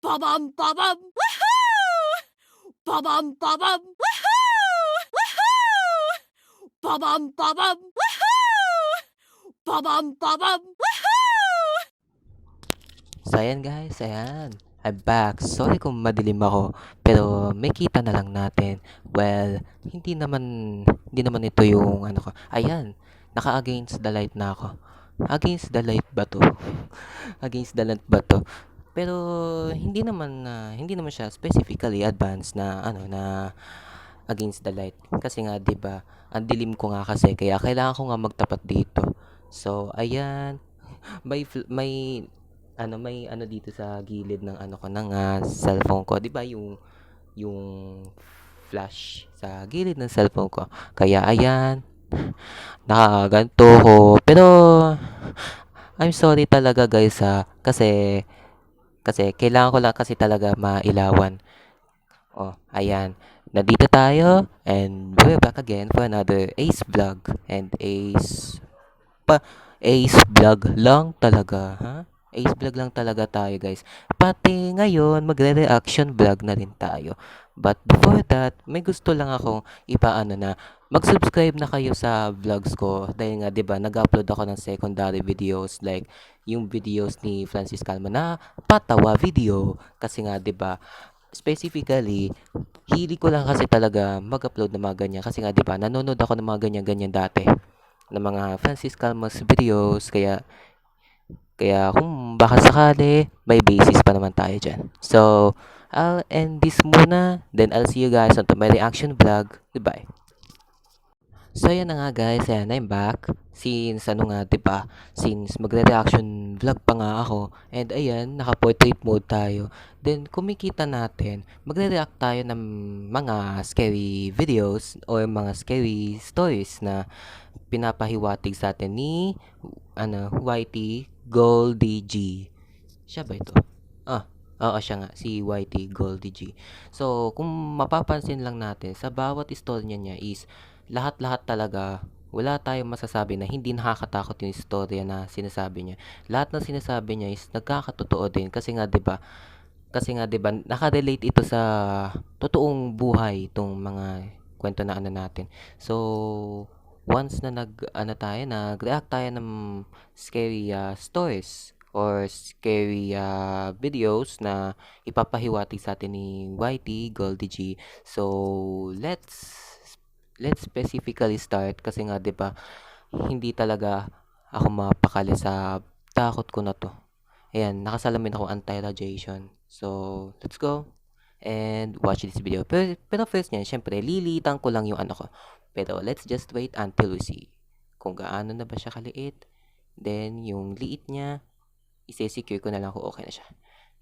Ba-bum, ba-bum. Woohoo! Ba-bum, ba-bum. Woohoo! Woohoo! Ba-bum, ba-bum. Woohoo! Ba-bum, ba-bum. Woohoo! So ayan guys, ayan. I'm back. Sorry kung madilim ako, pero may kita na lang natin. Well, hindi naman ito yung ano ko. Ayan, naka-against the light na ako. Against the light ba to? Against the light ba to? Pero hindi naman siya specifically advanced na ano na against the light. Kasi nga 'di ba, ang dilim ko nga kasi kaya kailangan ko nga magtapat dito. So ayan, may ano dito sa gilid ng ano ko ng cellphone ko, 'di ba yung flash sa gilid ng cellphone ko. Kaya ayan, nakaganto ko. Pero I'm sorry talaga guys kasi kailangan ko lang kasi talaga mailawan. Oh, ayan. Nandito tayo and we're back again for another Ace vlog and pa Ace vlog lang talaga, ha? Ace vlog lang talaga tayo, guys. Pati ngayon, magre-reaction vlog na rin tayo. But before that, may gusto lang akong ipaano na mag-subscribe na kayo sa vlogs ko dahil nga 'di ba nag-upload ako ng secondary videos like yung videos ni Francis Calma na patawa video kasi nga 'di ba specifically hili ko lang kasi talaga mag-upload ng mga ganyan kasi nga 'di ba nanonood ako ng mga ganyan-ganyan dati ng mga Francis Calmas videos kaya kaya kung baka sakali may basis pa naman tayo dyan. So, I'll end this muna. Then I'll see you guys on to my reaction vlog. Goodbye. So, yan na nga guys. Ayan, I'm back. Since, ano nga, diba? Since magre-reaction vlog pa nga ako. And ayan, naka-portrait mode tayo. Then, kumikita natin, magre-react tayo ng mga scary videos or mga scary stories na pinapahiwatig sa atin ni, YT Goldie G. Siya ba ito? Oo, siya nga, si YT Goldie G. So, kung mapapansin lang natin, sa bawat istorya niya is lahat-lahat talaga, wala tayong masasabi na hindi nakakatakot yung istorya na sinasabi niya. Lahat ng sinasabi niya is nagkakatotoo din kasi nga 'di ba naka-relate ito sa totoong buhay itong mga kwento na ano natin. So, once na nag-react tayo ng scary stories or scary videos na ipapahiwatig sa atin ni YT Goldie G. So, let's specifically start kasi nga 'di ba hindi talaga ako mapakali sa takot ko na to. Ayan, nakasalamin ako anti-radiation. So, let's go and watch this video. Pero first niyan, syempre, lilitan ko lang yung ano ko. Pero let's just wait until we see kung gaano na ba siya kaliit. Then, yung liit niya, isi-secure ko na lang kung okay na siya.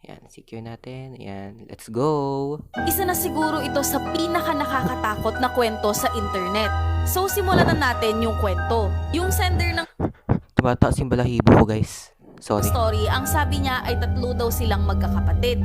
Ayan, secure natin. Ayan, let's go! Isa na siguro ito sa pinaka nakakatakot na kwento sa internet. So simulan na natin yung kwento. Yung sender ng Tumataas yung balahibo ko, guys. Sorry. story, ang sabi niya ay 3 daw silang magkakapatid.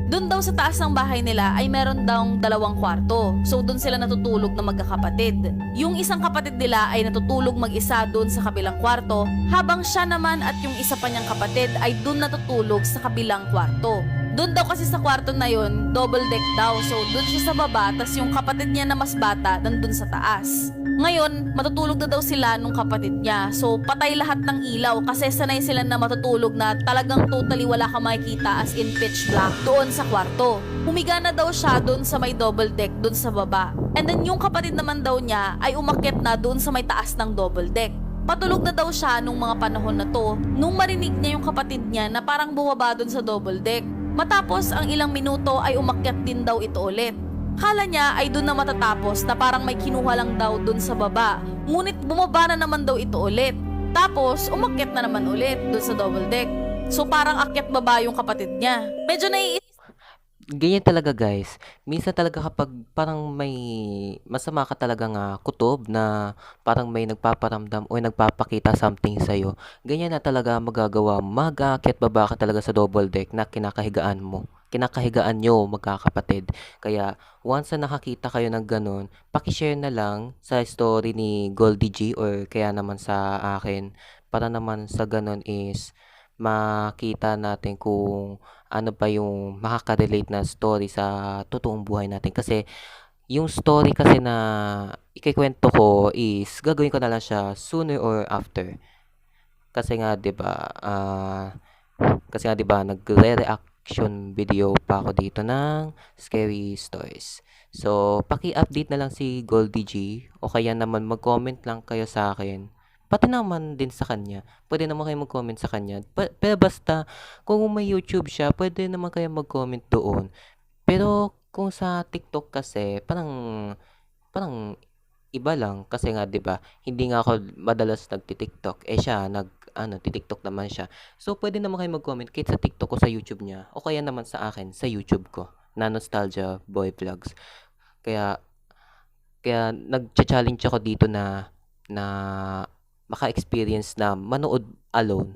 Doon daw sa taas ng bahay nila ay meron daw 2 kwarto. So doon sila natutulog na magkakapatid. Yung isang kapatid nila ay natutulog mag-isa doon sa kabilang kwarto, habang siya naman at yung isa pa niyang kapatid ay doon natutulog sa kabilang kwarto. Doon daw kasi sa kwarto na yon, double deck daw. So doon siya sa baba, tas yung kapatid niya na mas bata nandun sa taas. Ngayon, matutulog na daw sila nung kapatid niya. So, patay lahat ng ilaw kasi sanay sila na matutulog na talagang totally wala ka makikita as in pitch black doon sa kwarto. Humiga na daw siya doon sa may double deck doon sa baba. And then yung kapatid naman daw niya ay umakyat na doon sa may taas ng double deck. Patulog na daw siya nung mga panahon na to nung marinig niya yung kapatid niya na parang bumaba doon sa double deck. Matapos ang ilang minuto ay umakyat din daw ito ulit. Kala niya ay doon na matatapos na parang may kinuha lang daw doon sa baba. Ngunit bumaba na naman daw ito ulit. Tapos umakyat na naman ulit doon sa double deck. So parang akyat baba yung kapatid niya. Medyo Ganyan talaga guys. Minsan talaga kapag parang may masama ka talagang kutob na parang may nagpaparamdam o nagpapakita something sa'yo, ganyan na talaga magagawa. Mag-aakyat baba ka talaga sa double deck na kinakahigaan mo. Kinakahigaan nyo magkakapatid. Kaya once na nakakita kayo ng ganun, pakishare na lang sa story ni Goldie G or kaya naman sa akin para naman sa ganun is makita natin kung ano ba yung makaka-relate na story sa totoong buhay natin. Kasi yung story kasi na ikukuwento ko is gagawin ko na lang siya sooner or after. Kasi nga 'di ba, kasi nga 'di ba nagre-reaction video pa ako dito ng scary stories. So, paki-update na lang si Goldie G o kaya naman mag-comment lang kayo sa akin. Pati naman din sa kanya. Pwede naman kayo mag-comment sa kanya. Pero basta kung may YouTube siya, pwede naman kayo mag-comment doon. Pero kung sa TikTok kasi parang parang iba lang kasi nga 'di ba, hindi nga ako madalas nagti-TikTok, eh, siya nag-ano ti-TikTok naman siya. So, puwede naman kayong mag-comment kahit sa TikTok ko sa YouTube niya o kaya naman sa akin sa YouTube ko na Nostalgia Boy Vlogs. Kaya kaya nagcha-challenge ako dito na na maka-experience na manood alone.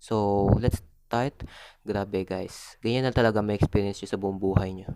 So, let's start. Grabe guys, ganyan na talaga ma-experience niyo sa buong buhay niyo.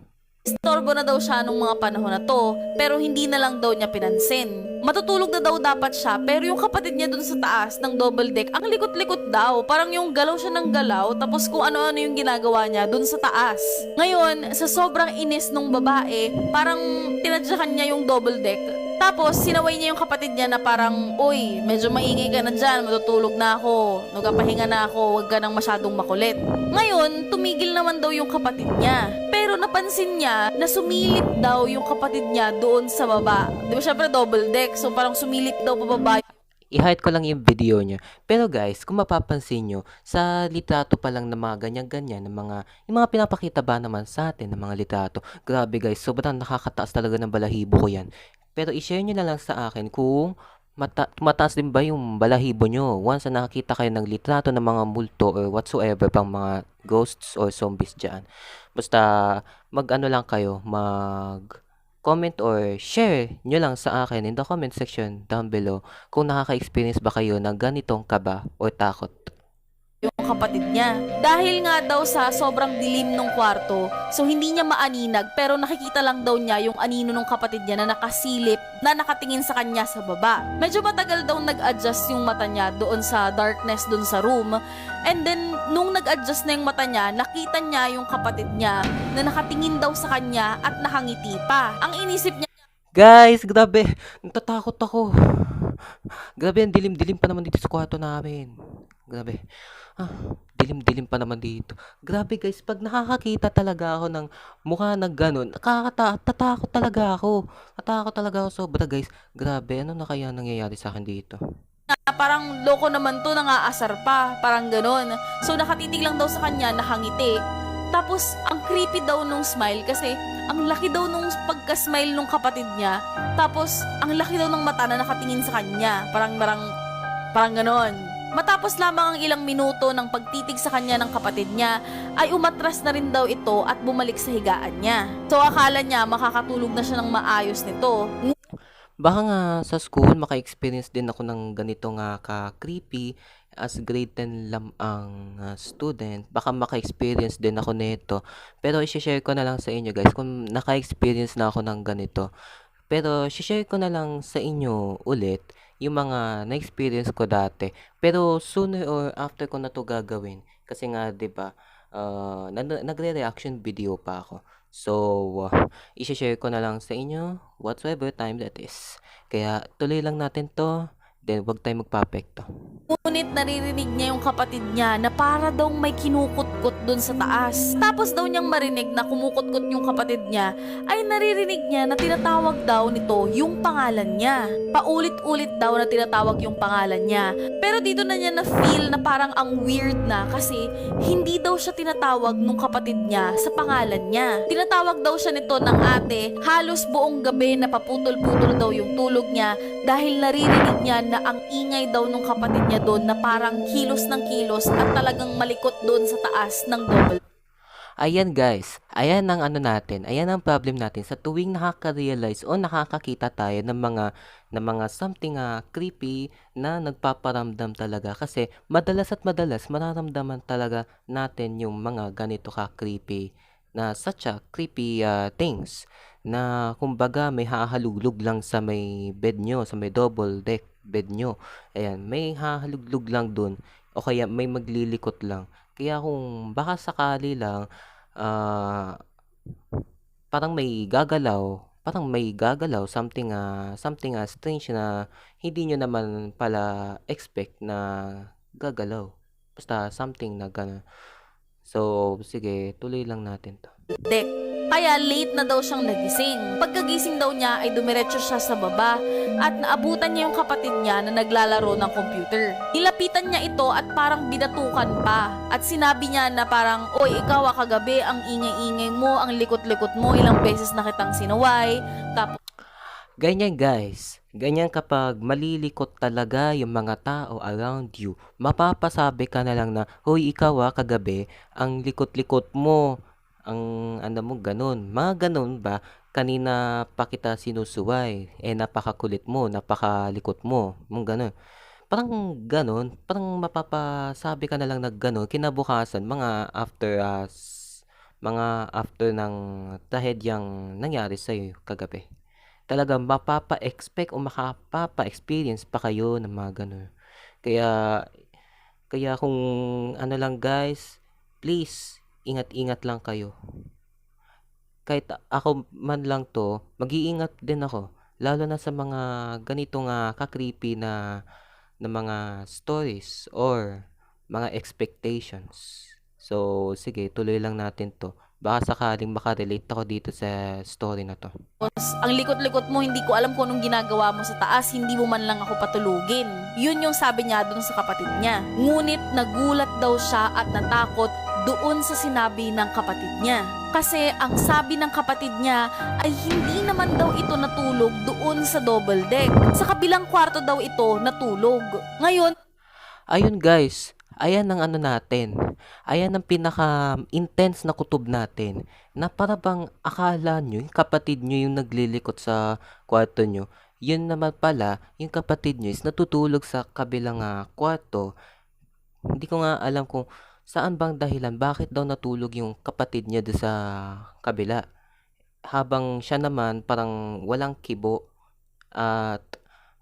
Istorbo na daw siya nung mga panahon na to, pero hindi na lang daw niya pinansin. Matutulog na daw dapat siya, pero yung kapatid niya dun sa taas ng double deck, ang likot-likot daw. Parang yung galaw siya ng galaw, tapos kung ano-ano yung ginagawa niya dun sa taas. Ngayon, sa sobrang inis nung babae, parang tinadyakan niya yung double deck. Tapos, sinaway niya yung kapatid niya na parang, uy, medyo maingay ka na dyan, matutulog na ako, nagpapahinga na ako, huwag ka nang masyadong makulit. Ngayon, tumigil naman daw yung kapatid niya. Pero napansin niya na sumilip daw yung kapatid niya doon sa baba. Di ba syempre double deck, so parang sumilip daw pababa. I-hide ko lang yung video niya. Pero guys, kung mapapansin nyo, sa litrato pa lang ng mga ganyan-ganyan, yung mga pinapakita ba naman sa atin ng mga litrato, grabe guys, sobrang nakakataas talaga ng balahibo ko yan. Pero i-share nyo na lang sa akin kung tumataas din ba yung balahibo nyo once na nakakita kayo ng litrato ng mga multo or whatsoever pang mga ghosts or zombies dyan. Basta mag-ano lang kayo, comment or share nyo lang sa akin in the comment section down below kung nakaka-experience ba kayo ng ganitong kaba o takot. Yung kapatid niya. Dahil nga daw sa sobrang dilim ng kwarto, so hindi niya maaninag pero nakikita lang daw niya yung anino ng kapatid niya na nakasilip, na nakatingin sa kanya sa baba. Medyo matagal daw nag-adjust yung mata niya doon sa darkness doon sa room. And then, nung nag-adjust na yung mata niya, nakita niya yung kapatid niya na nakatingin daw sa kanya at nakangiti pa. Ang inisip niya, Guys, grabe, natatakot ako. Grabe, ang dilim-dilim pa naman dito sa kwarto namin. Grabe. Dilim-dilim pa naman dito. Grabe guys, pag nakakakita talaga ako ng mukha na gano'n, tatakot talaga ako. Tatakot talaga ako sobra guys. Grabe, ano na kaya nangyayari sa akin dito? parang loko naman to, nangaasar pa, parang ganon. So nakatitig lang daw sa kanya, nakangiti. Tapos ang creepy daw nung smile kasi ang laki daw nung pagka-smile nung kapatid niya. Tapos ang laki daw ng mata na nakatingin sa kanya, parang ganon. Matapos lamang ang ilang minuto ng pagtitig sa kanya ng kapatid niya, ay umatras na rin daw ito at bumalik sa higaan niya. So akala niya makakatulog na siya ng maayos nito. Baka nga sa school maka-experience din ako ng ganito nga ka-creepy as grade 10 lang ang student. Baka maka-experience din ako nito. Pero i-share ko na lang sa inyo guys kung naka-experience na ako ng ganito. Pero share ko na lang sa inyo ulit yung mga na-experience ko dati. Pero sooner or after ko na to gagawin. Kasi nga 'di ba, nagre-reaction video pa ako. So, i-share ko na lang sa inyo whatsoever time that is. Kaya tuloy lang natin to, then wag tayong magpapekto. Ngunit naririnig niya yung kapatid niya na para daw may kinukutkot dun sa taas. Tapos daw niyang marinig na kumukutkot yung kapatid niya, ay naririnig niya na tinatawag daw nito yung pangalan niya. Paulit-ulit daw na tinatawag yung pangalan niya. Pero dito na niya na-feel na parang ang weird na kasi hindi daw siya tinatawag nung kapatid niya sa pangalan niya. Tinatawag daw siya nito ng ate, halos buong gabi na paputol-putol daw yung tulog niya dahil naririnig niya na ang ingay daw nung kapatid niya doon na parang kilos ng kilos at talagang malikot doon sa taas ng double. Ayan guys, ayan ang ano natin, ayan ang problem natin sa tuwing nakaka-realize o nakakakita tayo ng mga something creepy na nagpaparamdam talaga kasi madalas at madalas mararamdaman talaga natin yung mga ganito ka-creepy na such a creepy things na kumbaga may hahalulog lang sa may bed nyo, sa may double deck bed nyo. Ayan, may hahalulog lang dun. o kaya may maglilikot lang. Kaya kung baka sakali lang, ah, parang may gagalaw, something strange na hindi niyo naman pala expect na gagalaw. Basta something na gano'n. So, sige, tuloy lang natin 'to. deck. Kaya late na daw siyang nagising. Pagkagising daw niya ay dumiretso siya sa baba at naabutan niya yung kapatid niya na naglalaro ng computer. Nilapitan niya ito at parang binatukan pa. At sinabi niya na parang, "Oy, ikaw kagabi, ang ingay-ingay mo, ang likot-likot mo, ilang beses na kitang sinaway." Tapos Ganyan guys, ganyan kapag malilikot talaga yung mga tao around you, mapapasabi ka na lang na, "Hoy ikaw kagabi, ang likot-likot mo, ang ano mo ganun." Mga ganun ba, kanina pa kita sinusuway, napakakulit mo, napakalikot mo, mong ganun. Parang ganun, parang mapapasabi ka na lang na ganun, kinabukasan mga after ng trahedyang nangyari sa'yo kagabi. Talagang mapapa-expect o makapapa-experience pa kayo ng mga gano'n. Kaya kaya kung ano lang guys, please ingat-ingat lang kayo. Kahit ako man lang 'to, mag-iingat din ako, lalo na sa mga ganitong, ka-creepy na mga stories or mga expectations. So, sige tuloy lang natin 'to. Baka sakaling maka-relate ako dito sa story na 'to. ang likot-likot mo, hindi ko alam kung anong ginagawa mo sa taas, hindi mo man lang ako patulugin. Yun yung sabi niya dun sa kapatid niya. Ngunit nagulat daw siya at natakot doon sa sinabi ng kapatid niya. Kasi ang sabi ng kapatid niya ay hindi naman daw ito natulog doon sa double deck. Sa kabilang kwarto daw ito natulog. Ngayon, Ayun guys, ayan ang ano natin. Ayan ang pinaka-intense na kutob natin. Na para bang akala nyo, yung kapatid nyo yung naglilikot sa kwarto nyo. Yun naman pala, yung kapatid nyo is natutulog sa kabilang kwarto. Hindi ko nga alam kung saan bang dahilan, bakit daw natulog yung kapatid niya doon sa kabila. Habang siya naman parang walang kibo at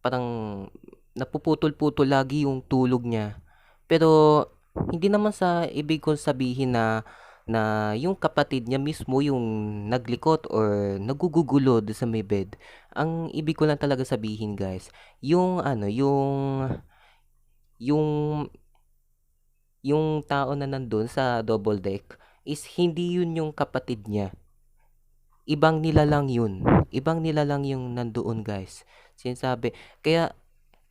parang napuputol-putol lagi yung tulog niya. Pero hindi naman sa ibig kong sabihin na yung kapatid niya mismo yung naglikot or nagugugulo doon sa may bed. Ang ibig ko lang talaga sabihin guys, yung ano, yung yung tao na nandun sa double deck is hindi yun yung kapatid niya. Ibang nilalang yun. Ibang nilalang yung nandoon guys. Sinasabi. Kaya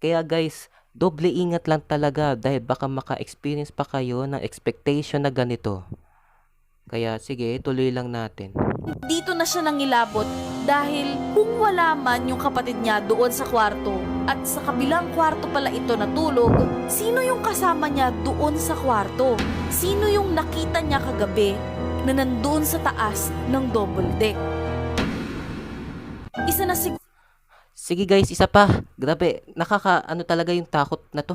kaya guys, doble ingat lang talaga dahil baka maka-experience pa kayo ng expectation na ganito. Kaya sige, tuloy lang natin. dito na siya nangilabot dahil kung wala man yung kapatid niya doon sa kwarto at sa kabilang kwarto pala ito natulog, sino yung kasama niya doon sa kwarto? Sino yung nakita niya kagabi na nandoon sa taas ng double deck? Isa na siguro Sige guys, isa pa. Grabe, ano talaga yung takot na to.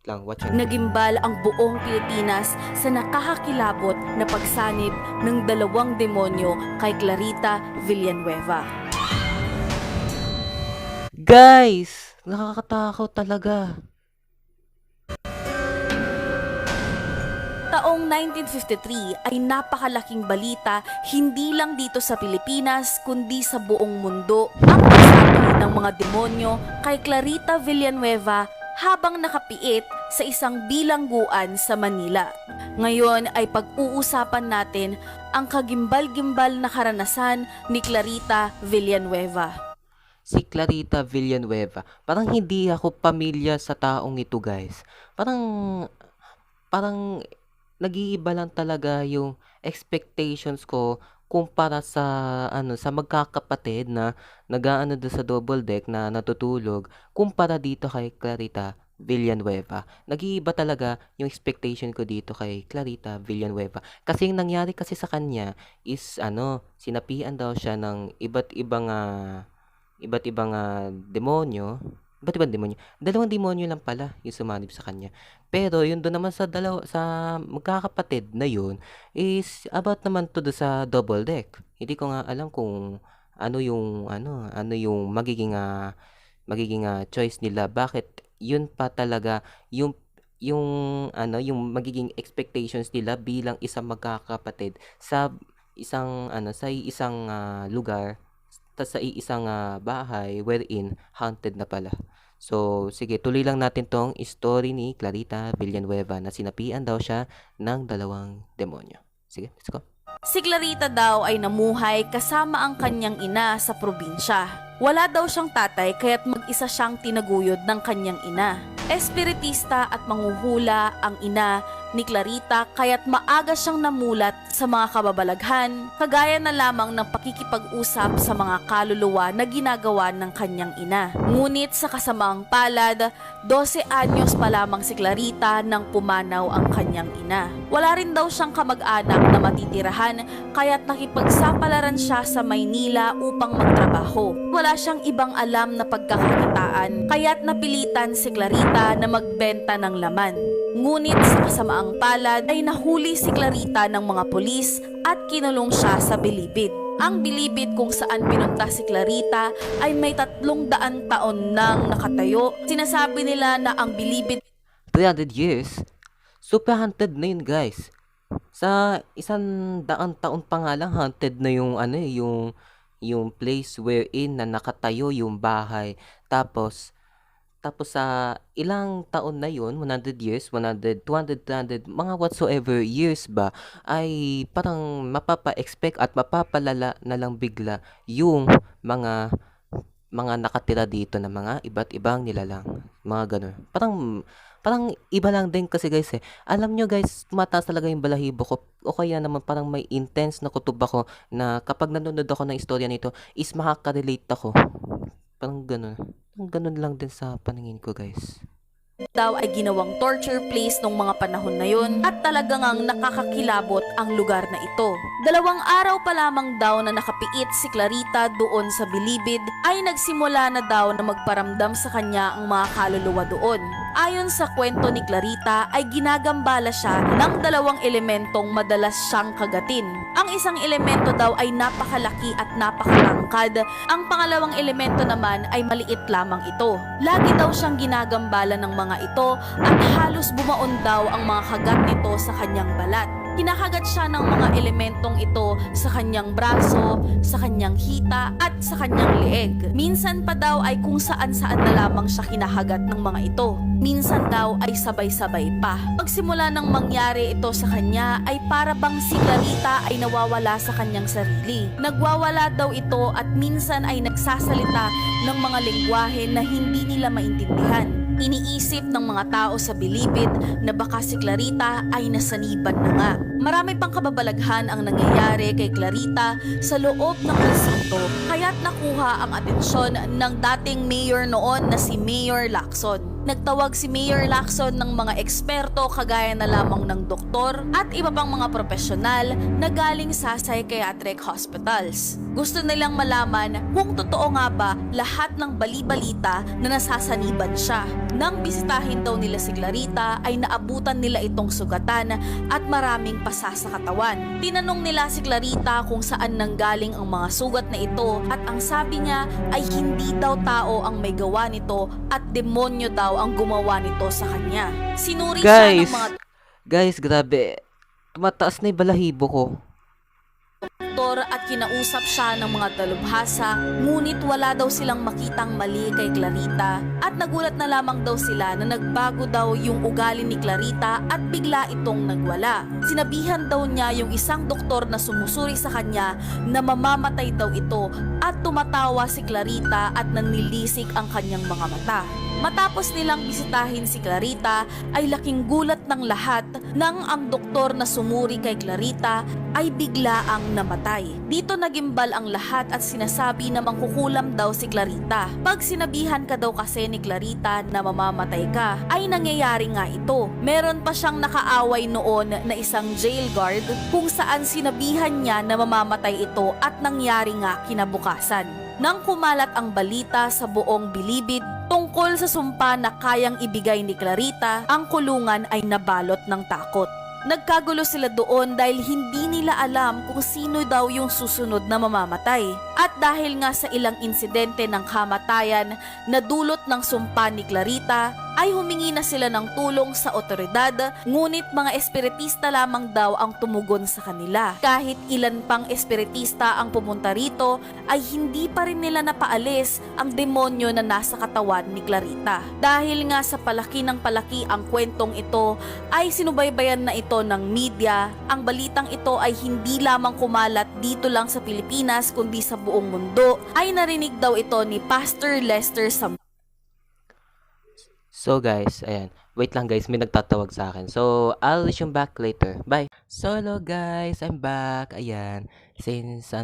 Lang, watch out. nagimbal ang buong Pilipinas sa nakakakilabot na pagsanib ng dalawang demonyo kay Clarita Villanueva. Guys, nakakatakot talaga. Taong 1953 ay napakalaking balita hindi lang dito sa Pilipinas kundi sa buong mundo ang pagsabi ng mga demonyo kay Clarita Villanueva habang nakapiit sa isang bilangguan sa Manila. Ngayon ay pag-uusapan natin ang kagimbal-gimbal na karanasan ni Clarita Villanueva. Si Clarita Villanueva. Parang hindi ako pamilya sa taong ito, guys. Parang nag-iiba lang talaga yung expectations ko kumpara sa sa magkakapatid na nag-aano doon sa double deck na natutulog kumpara dito kay Clarita Villanueva. Nag-iiba talaga yung expectation ko dito kay Clarita Villanueva. Kasi yung nangyari kasi sa kanya is sinapian daw siya ng iba't ibang demonyo. Iba't ibang demonyo. Dalawang demonyo lang pala yung sumanib sa kanya. Pero yun doon naman sa magkakapatid na yun is about naman to do sa double deck. Hindi ko nga alam kung ano yung magiging choice nila. Bakit yun pa talaga yung yung magiging expectations nila bilang isang magkakapatid sa isang lugar, sa iisang bahay wherein haunted na pala. So, sige, tuloy lang natin tong story ni Clarita Villanueva na sinapian daw siya ng dalawang demonyo. Sige, let's go. Si Clarita daw ay namuhay kasama ang kanyang ina sa probinsya. Wala daw siyang tatay kaya't mag-isa siyang tinaguyod ng kanyang ina. Espiritista at manghuhula ang ina ni Clarita kaya't maaga siyang namulat sa mga kababalaghan, kagaya na lamang ng pakikipag-usap sa mga kaluluwa na ginagawa ng kanyang ina. Ngunit sa kasamaang palad, 12 anyos pa lamang si Clarita nang pumanaw ang kanyang ina. Wala rin daw siyang kamag-anak na matitirahan kaya't nakipagsapalaran siya sa Maynila upang magtrabaho. Wala siyang ibang alam na pagkakakitaan kaya't napilitan si Clarita na magbenta ng laman. Ngunit sa kasamaang palad ay nahuli si Clarita ng mga pulis at kinulong siya sa Bilibid. Ang Bilibid kung saan pinunta si Clarita ay may 300 taon nang nakatayo. Sinasabi nila na ang Bilibid 300 years? Super haunted na yun, guys. Sa 100 taon pa nga lang, haunted na yung yung place wherein na nakatayo yung bahay. Tapos sa ilang taon na yun, 100 years, 100, 200, 300, mga whatsoever years ba, ay parang mapapa-expect at mapapalala na lang bigla yung mga nakatira dito na mga iba't ibang nilalang. Mga ganun. Parang iba lang din kasi, guys, eh. Alam nyo, guys, tumataas talaga yung balahibo ko. O kaya naman parang may intense na kutob ako na kapag nanonood ako ng istorya nito is makaka-relate ako. Parang ganun. Ganun lang din sa paningin ko, guys. daw ay ginawang torture place nung mga panahon na yun at talagang nakakakilabot ang lugar na ito. 2 araw pa lamang daw na nakapiit si Clarita doon sa Bilibid ay nagsimula na daw na magparamdam sa kanya ang mga kaluluwa doon. Ayon sa kwento ni Clarita ay ginagambala siya ng 2 elementong madalas siyang kagatin. Ang isang elemento daw ay napakalaki at napakalangkad. Ang pangalawang elemento naman ay maliit lamang ito. Lagi daw siyang ginagambala ng mga ito at halos bumaon daw ang mga kagat nito sa kanyang balat. Kinakagat siya ng mga elementong ito sa kanyang braso, sa kanyang hita at sa kanyang leeg. Minsan pa daw ay kung saan-saan na lamang siya kinakagat ng mga ito. Minsan daw ay sabay-sabay pa. Pagsimula ng mangyari ito sa kanya ay para bang si Clarita ay nawawala sa kanyang sarili. Nagwawala daw ito at minsan ay nagsasalita ng mga lengguwahe na hindi nila maintindihan. Iniisip ng mga tao sa Bilibid na baka si Clarita ay nasaniban na nga. Marami pang kababalaghan ang nangyayari kay Clarita sa loob ng presinto kaya't nakuha ang atensyon ng dating mayor noon na si Mayor Lacson. Nagtawag si Mayor Lacson ng mga eksperto kagaya na lamang ng doktor at iba pang mga profesional na galing sa psychiatric hospitals. Gusto nilang malaman kung totoo nga ba lahat ng bali-balita na nasasaniban siya. Nang bisitahin daw nila si Clarita ay naabutan nila itong sugatan at maraming pasa sa katawan. Tinanong nila si Clarita kung saan nanggaling ang mga sugat na ito at ang sabi niya ay hindi daw tao ang may gawa nito at demonyo daw ang gumawa nito sa kanya. Sinuri siya ng mga Guys, grabe. Tumataas na yung balahibo ko. doktor at kinausap siya ng mga dalubhasa, ngunit wala daw silang makitang mali kay Clarita at nagulat na lamang daw sila na nagbago daw yung ugali ni Clarita at bigla itong nagwala. Sinabihan daw niya yung isang doktor na sumusuri sa kanya na mamamatay daw ito at tumatawa si Clarita at nanilisik ang kanyang mga mata. Matapos nilang bisitahin si Clarita ay laking gulat ng lahat nang ang doktor na sumuri kay Clarita ay bigla ang namatay. Dito nagimbal ang lahat at sinasabi na mangkukulam daw si Clarita. Pag sinabihan ka daw kasi ni Clarita na mamamatay ka, ay nangyayari nga ito. Meron pa siyang nakaaway noon na isang jail guard kung saan sinabihan niya na mamamatay ito at nangyari nga kinabukasan. Nang kumalat ang balita sa buong Bilibid tungkol sa sumpa na kayang ibigay ni Clarita, ang kulungan ay nabalot ng takot. Nagkagulo sila doon dahil hindi nila alam kung sino daw yung susunod na mamamatay. At dahil nga sa ilang insidente ng kamatayan na dulot ng sumpa ni Clarita, ay humingi na sila ng tulong sa otoridad, ngunit mga espiritista lamang daw ang tumugon sa kanila. Kahit ilan pang espiritista ang pumunta rito, ay hindi pa rin nila napaalis ang demonyo na nasa katawan ni Clarita. Dahil nga sa palaki ng palaki ang kwentong ito, ay sinubaybayan na ito ng media. Ang balitang ito ay hindi lamang kumalat dito lang sa Pilipinas kundi sa buong mundo. Ay narinig daw ito ni Pastor Lester Sam. So guys, ayan. Wait lang guys, may nagtatawag sa akin. So, I'll resume back later. Bye. So, hello guys, I'm back. Ayan. Since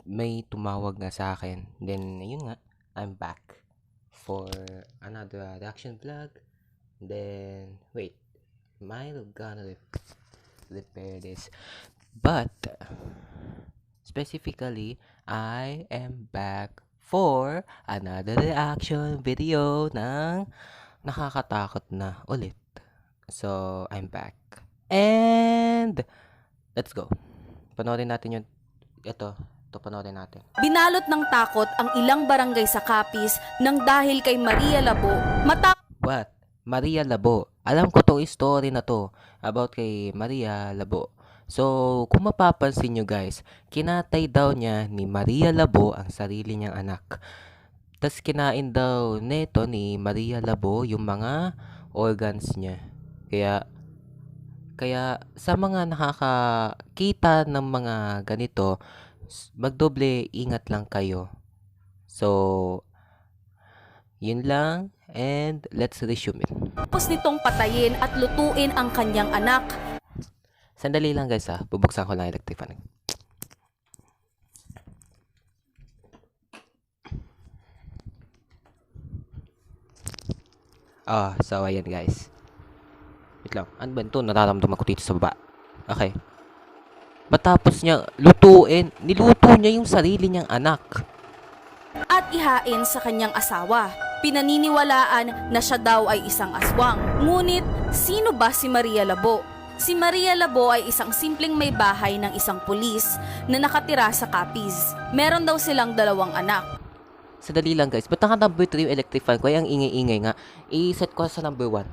may tumawag nga sa akin, then, yun nga, I'm back for another reaction vlog. Then, wait. Am I gonna repair this? But, specifically, I am back for another reaction video ng nakakatakot na ulit. So, I'm back. And, let's go. Panoorin natin yung, ito panoorin natin. Binalot ng takot ang ilang barangay sa Capiz nang dahil kay Maria Labo What? Maria Labo. Alam ko tong story na to about kay Maria Labo. So, kung mapapansin nyo guys, kinatay daw niya ni Maria Labo ang sarili niyang anak. Tas kinain daw neto ni Maria Labo yung mga organs niya. Kaya sa mga nakakakita ng mga ganito, magdoble ingat lang kayo. So, yun lang, and let's resume it. tapos nitong patayin at lutuin ang kanyang anak. Sandali lang guys bubuksan ko lang electric fan. So ayan guys. Wait lang, ano ba ito? Nararamdaman ko dito sa baba. Okay. Matapos niya niluto niya yung sarili niyang anak. At ihain sa kanyang asawa. Pinaniniwalaan na siya daw ay isang aswang. Ngunit, sino ba si Maria Labo? Si Maria Labo ay isang simpleng may bahay ng isang pulis na nakatira sa Capiz. Meron daw silang 2 anak. Sadali lang guys. Ba't naka number 3 yung electric fan ko? Ay, ang ingay-ingay nga. I-set ko sa number 1.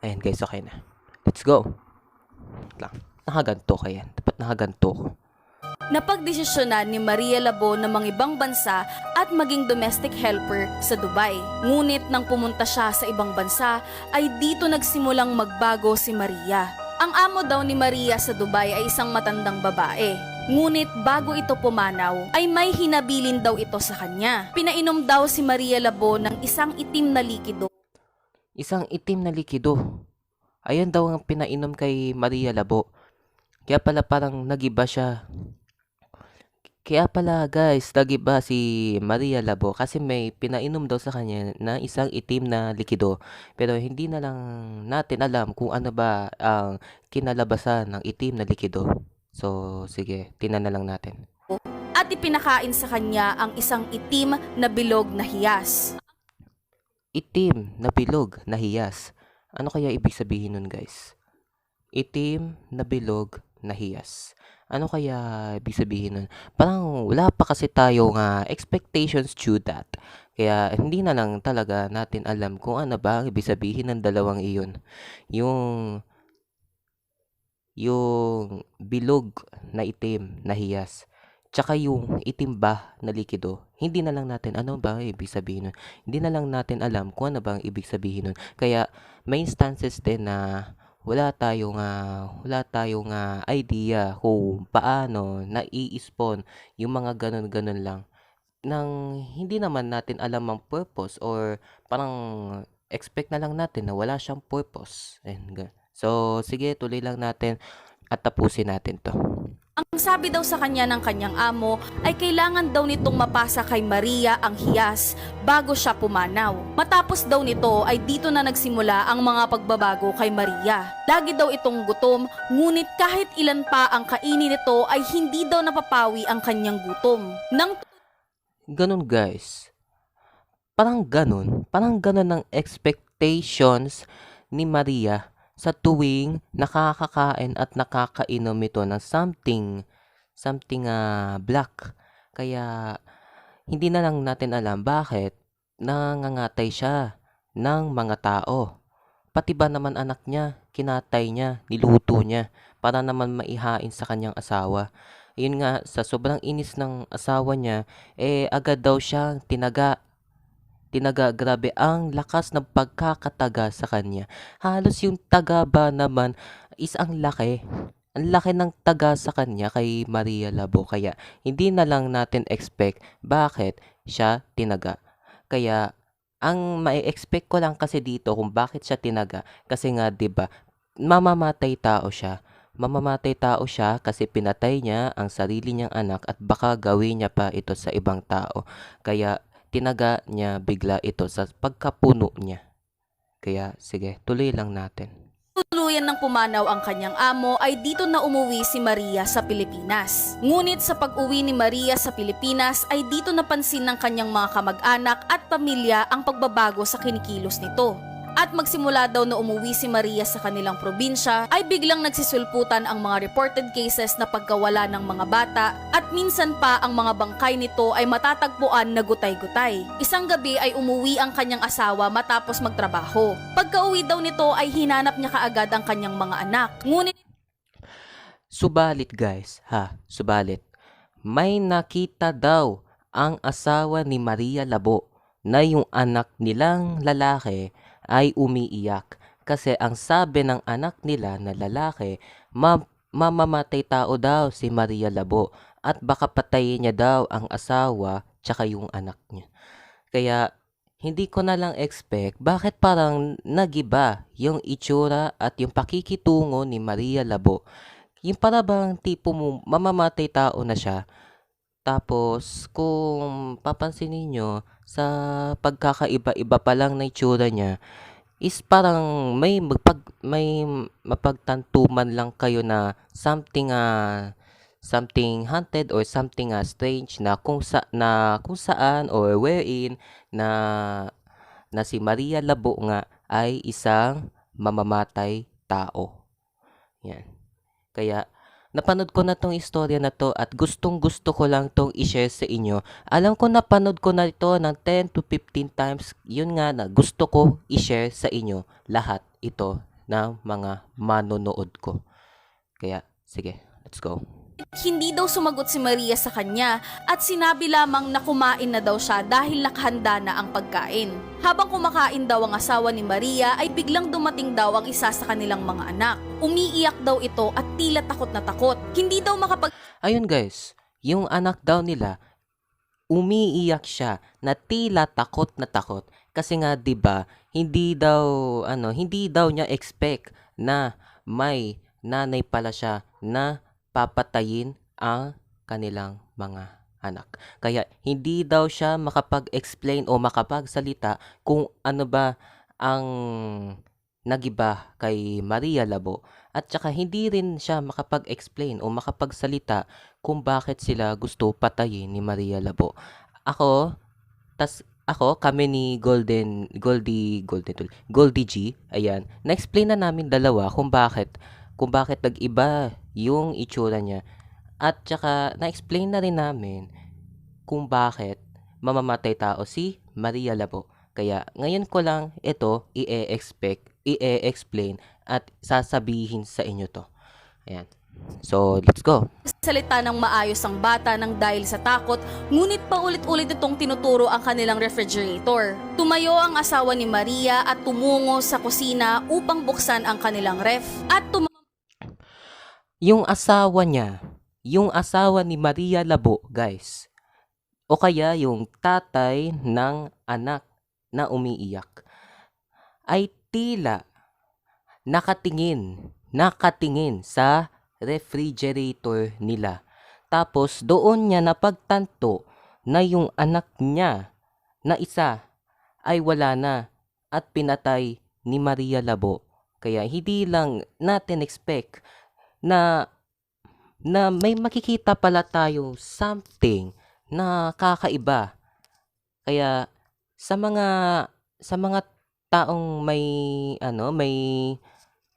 Ayan guys, okay na. Let's go. Wait lang. Nakaganto ka yan. Dapat nakaganto ko. Napagdesisyonan ni Maria Labo na mangibang bansa at maging domestic helper sa Dubai. Ngunit nang pumunta siya sa ibang bansa, ay dito nagsimulang magbago si Maria. Ang amo daw ni Maria sa Dubai ay isang matandang babae. Ngunit bago ito pumanaw, ay may hinabilin daw ito sa kanya. Pinainom daw si Maria Labo ng isang itim na likido. Isang itim na likido. Ayan daw ang pinainom kay Maria Labo. Kaya pala parang nagiba siya. Kaya pala guys, nagiba si Maria Labo kasi may pinainom daw sa kanya na isang itim na likido. Pero hindi na lang natin alam kung ano ba ang kinalabasan ng itim na likido. So, sige, tingnan na lang natin. At ipinakain sa kanya ang isang itim na bilog na hiyas. Itim na bilog na hiyas. Ano kaya ibig sabihin nun guys? Itim na bilog na hiyas. Ano kaya ibig sabihin nun? Parang wala pa kasi tayong expectations to that. Kaya hindi na lang talaga natin alam kung ano ba ang ibig sabihin ng dalawang iyon. Yung bilog na itim na hiyas. Tsaka yung itim ba na likido. Hindi na lang natin ano ba ang ibig sabihin nun. Hindi na lang natin alam kung ano ba ang ibig sabihin nun. Kaya may instances din na wala tayong idea kung paano nai-spawn yung mga ganun-ganun lang nang hindi naman natin alam ang purpose or parang expect na lang natin na wala siyang purpose. So, sige, tuloy lang natin at tapusin natin to. Ang sabi daw sa kanya ng kanyang amo ay kailangan daw nitong mapasa kay Maria ang hiyas bago siya pumanaw. Matapos daw nito ay dito na nagsimula ang mga pagbabago kay Maria. Lagi daw itong gutom, ngunit kahit ilan pa ang kainin nito ay hindi daw napapawi ang kanyang gutom. Ganun guys. Parang ganun ng expectations ni Maria sa tuwing nakakakain at nakakainom ito ng something something black. Kaya hindi na lang natin alam bakit nangangatay siya ng mga tao. Pati ba naman anak niya, kinatay niya, niluto niya para naman maihain sa kanyang asawa. Yun nga, sa sobrang inis ng asawa niya, agad daw siyang tinaga. Tinaga, grabe ang lakas ng pagkakataga sa kanya. Halos yung taga ba naman is ang laki. Ang laki ng taga sa kanya kay Maria Labo. Kaya hindi na lang natin expect bakit siya tinaga. Kaya ang mai-expect ko lang kasi dito kung bakit siya tinaga. Kasi nga 'di ba, mamamatay tao siya. Mamamatay tao siya kasi pinatay niya ang sarili niyang anak at baka gawin niya pa ito sa ibang tao. Kaya tinaga niya bigla ito sa pagkapuno niya. Kaya sige, tuloy lang natin. Tuluyan ng pumanaw ang kanyang amo ay dito na umuwi si Maria sa Pilipinas. Ngunit sa pag-uwi ni Maria sa Pilipinas ay dito napansin ng kanyang mga kamag-anak at pamilya ang pagbabago sa kinikilos nito. At magsimula daw na umuwi si Maria sa kanilang probinsya ay biglang nagsisulputan ang mga reported cases na pagkawala ng mga bata at minsan pa ang mga bangkay nito ay matatagpuan na gutay-gutay. Isang gabi ay umuwi ang kanyang asawa matapos magtrabaho. Pagka-uwi daw nito ay hinanap niya kaagad ang kanyang mga anak. Ngunit Subalit guys, subalit. May nakita daw ang asawa ni Maria Labo na yung anak nilang lalaki ay umiiyak kasi ang sabi ng anak nila na lalaki, mamamatay tao daw si Maria Labo at baka patayin niya daw ang asawa tsaka yung anak niya. Kaya hindi ko na lang expect bakit parang nagiba yung itsura at yung pakikitungo ni Maria Labo. Yung para bang tipo mo mamamatay tao na siya. Tapos kung papansinin niyo sa pagkakaiba-iba pa lang na itsura niya is parang may mapagtantuman lang kayo na something haunted or something strange na kung saan or wherein na na si Maria Labo nga ay isang mamamatay tao. Yan. Kaya napanood ko na tong istorya na to at gustong-gusto ko lang tong i-share sa inyo. Alam ko napanood ko na ito ng 10 to 15 times. Yun nga na gusto ko i-share sa inyo lahat ito ng mga manonood ko. Kaya sige, let's go. hindi daw sumagot si Maria sa kanya at sinabi lamang na kumain na daw siya dahil nakahanda na ang pagkain. Habang kumakain daw ang asawa ni Maria ay biglang dumating daw ang isa sa kanilang mga anak. Umiiyak daw ito at tila takot na takot. Hindi daw Ayun guys, yung anak daw nila, umiiyak siya na tila takot na takot kasi nga 'di ba hindi daw niya expect na may nanay pala siya na papatayin ang kanilang mga anak. Kaya hindi daw siya makapag-explain o makapagsalita kung ano ba ang nagiba kay Maria Labo at saka hindi rin siya makapag-explain o makapagsalita kung bakit sila gusto patayin ni Maria Labo. Kami ni Goldie G, ayan, na-explain na namin dalawa kung bakit nag-iba yung itsura niya. At saka na-explain na rin namin kung bakit mamamatay tao si Maria Labo. Kaya ngayon ko lang ito i-explain at sasabihin sa inyo to. Ayan. So, let's go. salita ng maayos ang bata nang dahil sa takot, ngunit paulit-ulit itong tinuturo ang kanilang refrigerator. Tumayo ang asawa ni Maria at tumungo sa kusina upang buksan ang kanilang ref at Yung asawa niya, yung asawa ni Maria Labo, guys. O kaya yung tatay ng anak na umiiyak ay tila nakatingin sa refrigerator nila. Tapos doon niya napagtanto na yung anak niya na isa ay wala na at pinatay ni Maria Labo. Kaya hindi lang natin expect na may makikita pala tayo something na kakaiba. Kaya sa mga taong may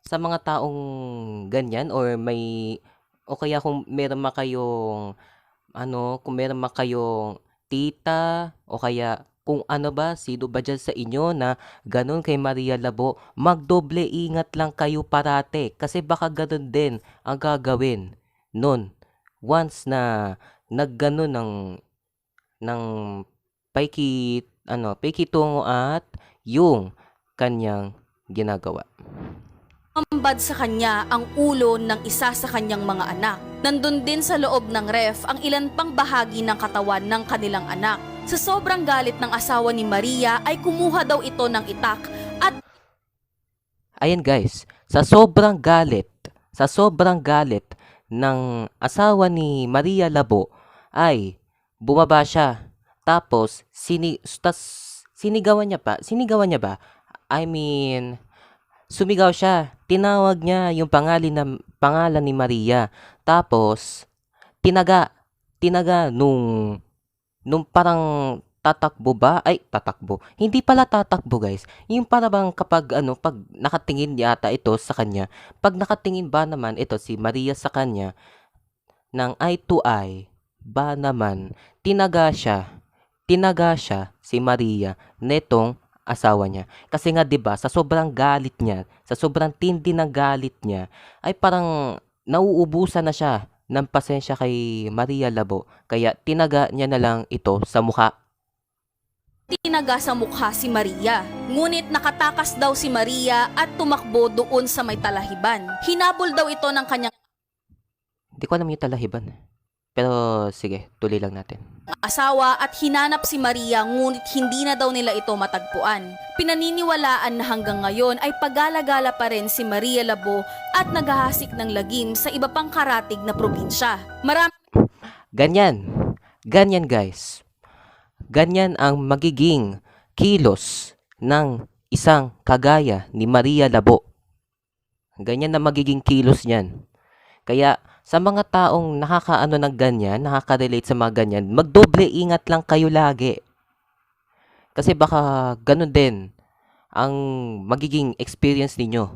sa mga taong ganyan or may o kaya kung meron man kayong kung meron man kayong tita o kaya kung ano ba, sino ba diyan sa inyo na gano'n kay Maria Labo, magdoble ingat lang kayo parate kasi baka gano'n din ang gagawin nun once na naggano'n ng pakikitungo at yung kanyang ginagawa. Mambad sa kanya ang ulo ng isa sa kanyang mga anak. Nandun din sa loob ng ref ang ilan pang bahagi ng katawan ng kanilang anak. Sa sobrang galit ng asawa ni Maria ay kumuha daw ito ng itak at Ayan guys, sa sobrang galit ng asawa ni Maria Labo ay bumaba siya. Tapos sinigawan niya ba? I mean, sumigaw siya. Tinawag niya yung pangalan ni Maria. Tapos tinaga nung parang tatakbo ba? Ay, tatakbo. Hindi pala tatakbo, guys. Yung para bang kapag pag nakatingin yata ito sa kanya, pag nakatingin ba naman ito si Maria sa kanya ng eye to eye, ba naman tinaga siya si Maria netong asawa niya. Kasi nga 'di ba, sa sobrang galit niya, sa sobrang tindi ng galit niya, ay parang nauubusan na siya ng pasensya kay Maria Labo. Kaya tinaga niya na lang ito sa mukha. tinaga sa mukha si Maria. Ngunit nakatakas daw si Maria at tumakbo doon sa may talahiban. Hinabol daw ito ng kanyang Hindi ko alam yung talahiban. Pero sige, tuloy lang natin. asawa at hinanap si Maria ngunit hindi na daw nila ito matagpuan. Pinaniniwalaan na hanggang ngayon ay pagala-gala pa rin si Maria Labo at naghahasik ng lagim sa iba pang karatig na probinsya. Ganyan. Ganyan guys. Ganyan ang magiging kilos ng isang kagaya ni Maria Labo. Ganyan na magiging kilos niyan. Kaya sa mga taong nakakaano ng ganyan, nakaka-relate sa mga ganyan, magdoble ingat lang kayo lagi. Kasi baka ganun din ang magiging experience ninyo.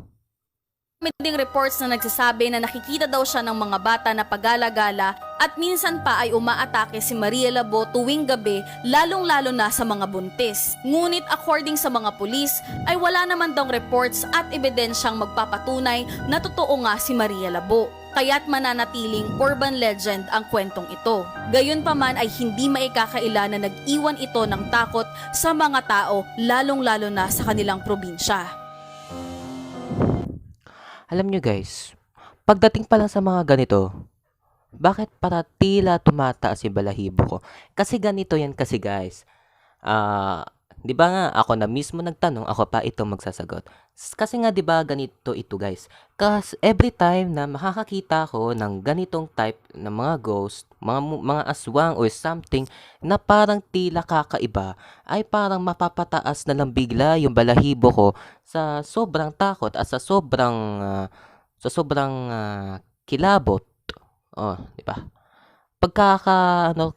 May ding reports na nagsasabi na nakikita daw siya ng mga bata na pagala-gala at minsan pa ay umaatake si Maria Labo tuwing gabi, lalong-lalo na sa mga buntis. Ngunit according sa mga pulis ay wala naman daw reports at ebidensyang magpapatunay na totoo nga si Maria Labo. Kaya't mananatiling urban legend ang kwentong ito. Gayunpaman ay hindi maikakaila na nag-iwan ito ng takot sa mga tao, lalong-lalo na sa kanilang probinsya. Alam nyo guys, pagdating pa lang sa mga ganito, bakit para tila tumataas yung balahibo ko? Kasi ganito yan kasi guys. Di ba nga ako na mismo nagtanong, ako pa itong magsasagot. Kasi nga di ba ganito ito guys. Kasi every time na makakakita ko ng ganitong type ng mga ghost, mga aswang or something na parang tila kakaiba, ay parang mapapataas na lang bigla yung balahibo ko sa sobrang takot at sa sobrang kilabot. Oh, di ba?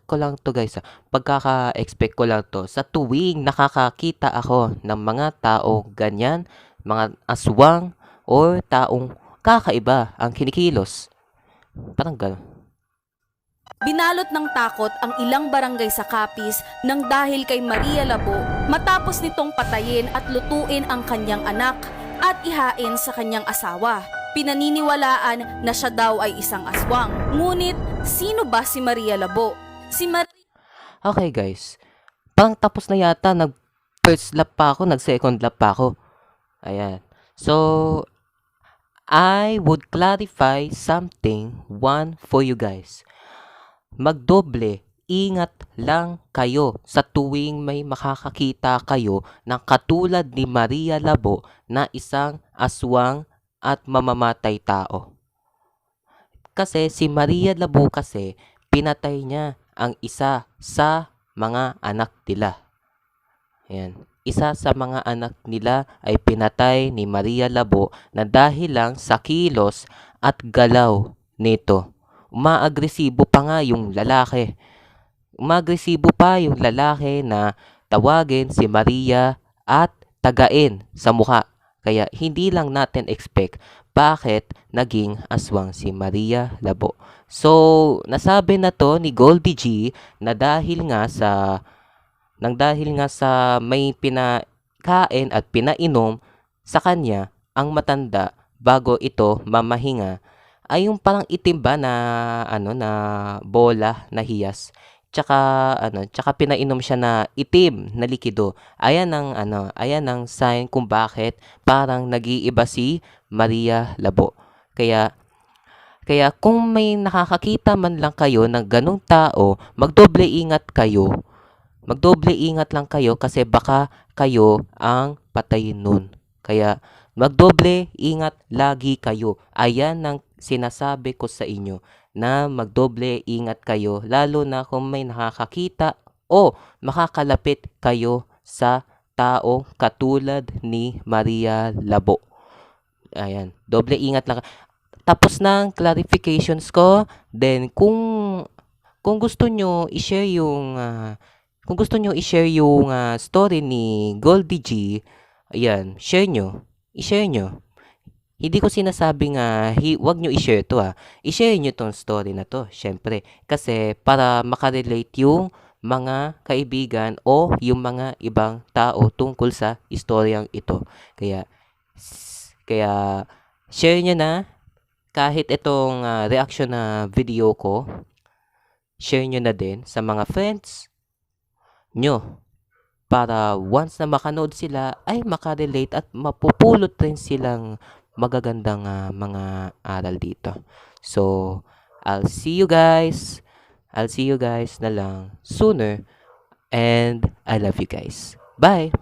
Ko lang to guys, pagkaka-expect ko lang to sa tuwing nakakakita ako ng mga tao ganyan, mga aswang or taong kakaiba ang kinikilos. Parang gano'n. Binalot ng takot ang ilang barangay sa Capiz nang dahil kay Maria Labo matapos nitong patayin at lutuin ang kanyang anak at ihain sa kanyang asawa. Pinaniniwalaan na siya daw ay isang aswang. Ngunit, sino ba si Maria Labo? Okay guys, parang tapos na yata, nag-first lap pa ako, nag-second lap pa ako. Ayan. So, I would clarify one for you guys. Magdoble, ingat lang kayo sa tuwing may makakakita kayo ng katulad ni Maria Labo na isang aswang at mamamatay tao. Kasi si Maria Labo kasi, pinatay niya ang isa sa mga anak nila. Ayan. Isa sa mga anak nila ay pinatay ni Maria Labo na dahil lang sa kilos at galaw nito. Umaagresibo pa nga yung lalaki. Umaagresibo pa yung lalaki na tawagin si Maria at tagain sa mukha. Kaya hindi lang natin expect bakit naging aswang si Maria Labo. So, nasabi na to ni Goldie G na dahil nga sa may pinakain at pinainom sa kanya ang matanda bago ito mamahinga ay yung parang itim ba na na bola na hiyas. Tsaka pinainom siya na itim na likido. Ayan ang sign kung bakit parang nag-iiba si Maria Labo. Kaya kaya kung may nakakakita man lang kayo ng ganong tao, magdoble ingat kayo. Magdoble ingat lang kayo kasi baka kayo ang patayin nun. Kaya magdoble ingat lagi kayo. Ayan ang sinasabi ko sa inyo na magdoble ingat kayo lalo na kung may nakakakita o makakalapit kayo sa tao katulad ni Maria Labo. Ayan, doble ingat lang. Tapos ng clarifications ko, then kung gusto nyo i-share yung story ni Goldie G, ayan, i-share nyo. Hindi ko sinasabing wag nyo i-share to I-share nyo tong story na to, syempre. Kasi para makarelate yung mga kaibigan o yung mga ibang tao tungkol sa istoryang ito. Kaya share nyo na kahit itong reaction na video ko. Share nyo na din sa mga friends nyo para once na makanood sila ay makarelate at mapupulot rin silang magagandang mga aral dito. So, I'll see you guys. na lang sooner and I love you guys. Bye!